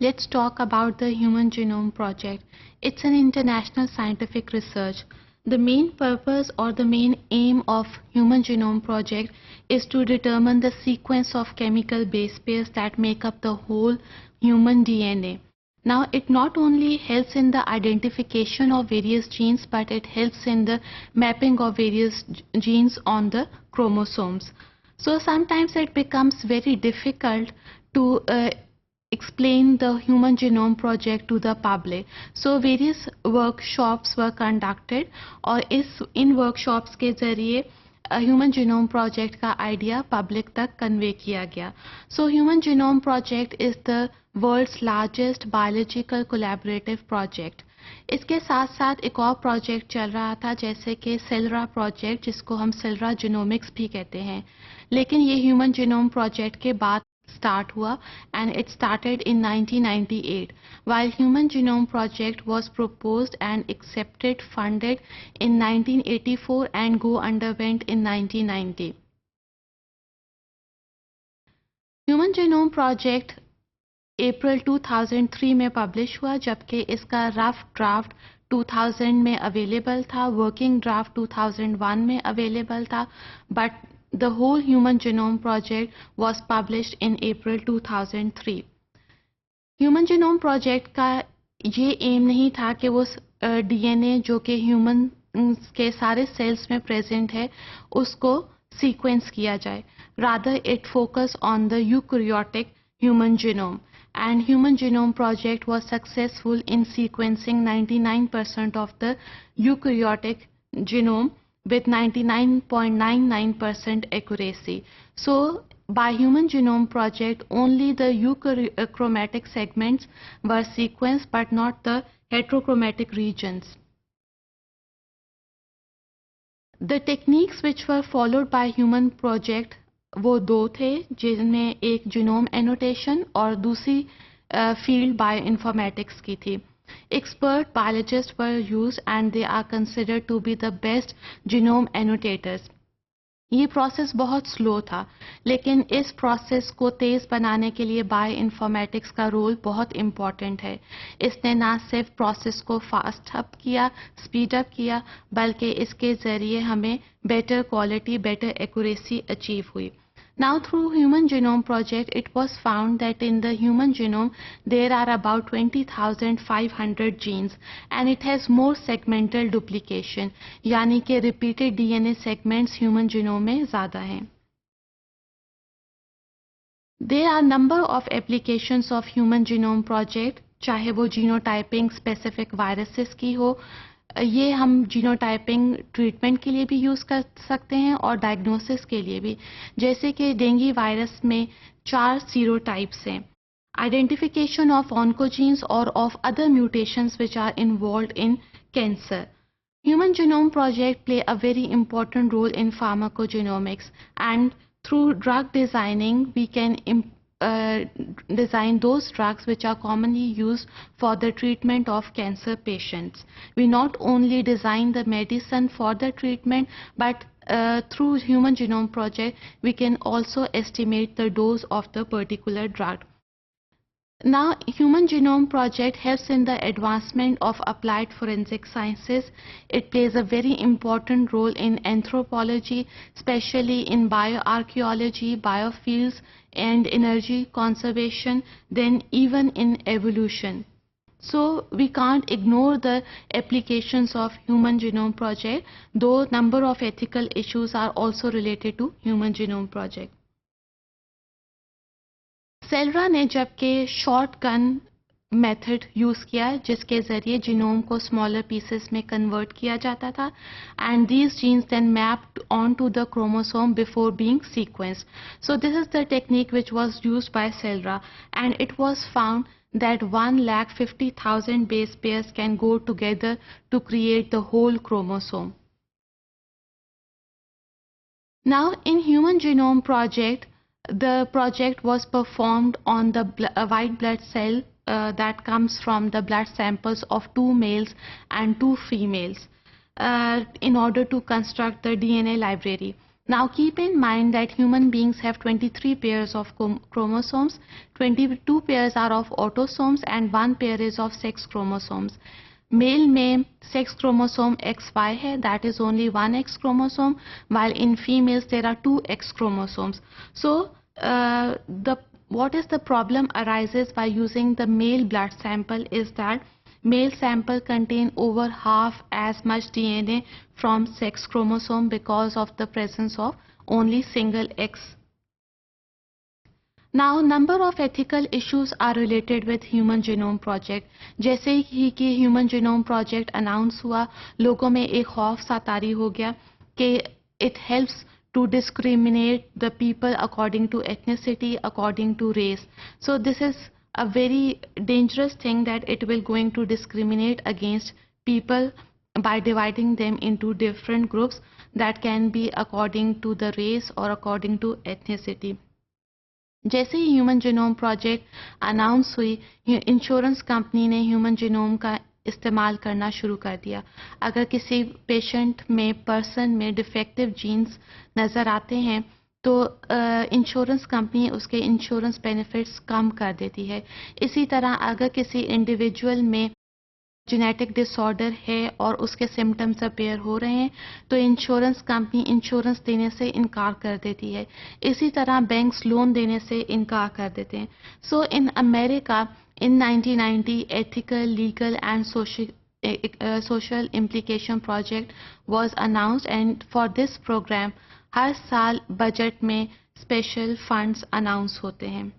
let's talk about the Human Genome Project. It's an international scientific research. The main purpose or the main aim of Human Genome Project is to determine the sequence of chemical base pairs that make up the whole human DNA. Now, it not only helps in the identification of various genes, but it helps in the mapping of various genes on the chromosomes. So sometimes it becomes very difficult to explain the Human Genome Project to the public. So various workshops were conducted और इन workshops के जरिए Human Genome Project का idea public तक convey किया गया. So Human Genome Project is the world's largest biological collaborative project. इसके साथ साथ एक और प्रोजेक्ट चल रहा था जैसे कि सेलरा प्रोजेक्ट, जिसको हम सेलरा जीनोमिक्स भी कहते हैं, लेकिन ये ह्यूमन जीनोम प्रोजेक्ट के बाद start हुआ and it started in 1998, while Human Genome Project was proposed and accepted funded in 1984 and go underwent in 1990. Human Genome Project अप्रैल 2003 में पब्लिश हुआ, जबकि इसका रफ ड्राफ्ट 2000 में अवेलेबल था, वर्किंग ड्राफ्ट 2001 में अवेलेबल था, but the whole Human Genome Project was published in April 2003. Human Genome Project का ये एम नहीं था कि वो डीएनए जो कि ह्यूमन के सारे सेल्स में प्रेजेंट है उसको सीक्वेंस किया जाए. Rather it focused on the eukaryotic human genome, and Human Genome Project was successful in sequencing 99% of the eukaryotic genome with 99.99% accuracy. So by Human Genome Project, only the euchromatic segments were sequenced but not the heterochromatic regions. The techniques which were followed by Human Project वो दो थे, जिनमें एक genome annotation और दूसरी field bioinformatics की थी. Expert biologists were used and they are considered to be the best genome annotators. ये प्रोसेस बहुत स्लो था, लेकिन इस प्रोसेस को तेज़ बनाने के लिए बायोइन्फॉर्मेटिक्स का रोल बहुत इम्पॉर्टेंट है. इसने ना सिर्फ प्रोसेस को फास्ट अप किया, स्पीड अप किया, बल्कि इसके ज़रिए हमें better quality, better accuracy achieve हुई. Now through Human Genome Project, it was found that in the human genome there are about 20,500 genes and it has more segmental duplication, यानी कि repeated DNA segments human genome में ज़्यादा हैं. There are number of applications of Human Genome Project, चाहे वो genotyping specific viruses की हो, ये हम जीनोटाइपिंग ट्रीटमेंट के लिए भी यूज़ कर सकते हैं और डायग्नोसिस के लिए भी. जैसे कि डेंगू वायरस में 4 सीरोटाइप्स हैं. आइडेंटिफिकेशन ऑफ ऑन्कोजीन्स और of other mutations which are involved in cancer. Human Genome Project play a very important role in pharmacogenomics, and through drug designing we can design those drugs which are commonly used for the treatment of cancer patients. We not only design the medicine for the treatment, but through Human Genome Project we can also estimate the dose of the particular drug. Now, Human Genome Project helps in the advancement of applied forensic sciences. It plays a very important role in anthropology, especially in bioarchaeology, biofields, and energy conservation, then even in evolution. So we can't ignore the applications of Human Genome Project, though number of ethical issues are also related to Human Genome Project. Selra ने जबकि short gun method use किया, जिसके ज़रिए genome को smaller pieces में convert किया जाता था, and these genes then mapped on to the chromosome before being sequenced. So this is the technique which was used by Celera, and it was found that 1,50,000 base pairs can go together to create the whole chromosome. Now in Human Genome Project, the project was performed on the white blood cell that comes from the blood samples of 2 males and 2 females in order to construct the DNA library. Now keep in mind that human beings have 23 pairs of chromosomes, 22 pairs are of autosomes and 1 pair is of sex chromosomes. Male में sex chromosome XY है, that is only one X chromosome, while in females there are 2 X chromosomes. So what is the problem arises by using the male blood sample is that male sample contain over half as much DNA from sex chromosome because of the presence of only single X. Now number of ethical issues are related with Human Genome Project. जैसे ही कि Human Genome Project announce हुआ, लोगों में एक खौफ सा तारी हो गया कि it helps to discriminate the people according to ethnicity, according to race. So this is a very dangerous thing that it will going to discriminate against people by dividing them into different groups that can be according to the race or according to ethnicity. जैसे ही human genome project announce हुई, insurance company ने human genome का इस्तेमाल करना शुरू कर दिया. अगर किसी पेशेंट में पर्सन में डिफेक्टिव जीन्स नज़र आते हैं तो इंश्योरेंस कंपनी उसके इंश्योरेंस बेनिफिट्स कम कर देती है. इसी तरह अगर किसी इंडिविजुअल में जेनेटिक डिसऑर्डर है और उसके सिम्टम्स अपीयर हो रहे हैं तो इंश्योरेंस कंपनी इंश्योरेंस देने से इनकार कर देती है. इसी तरह बैंक्स लोन देने से इनकार कर देते हैं. सो in America in 1990 ethical, legal and social implication project was announced and for this program हर साल बजट में स्पेशल फंड्स अनाउंस होते हैं.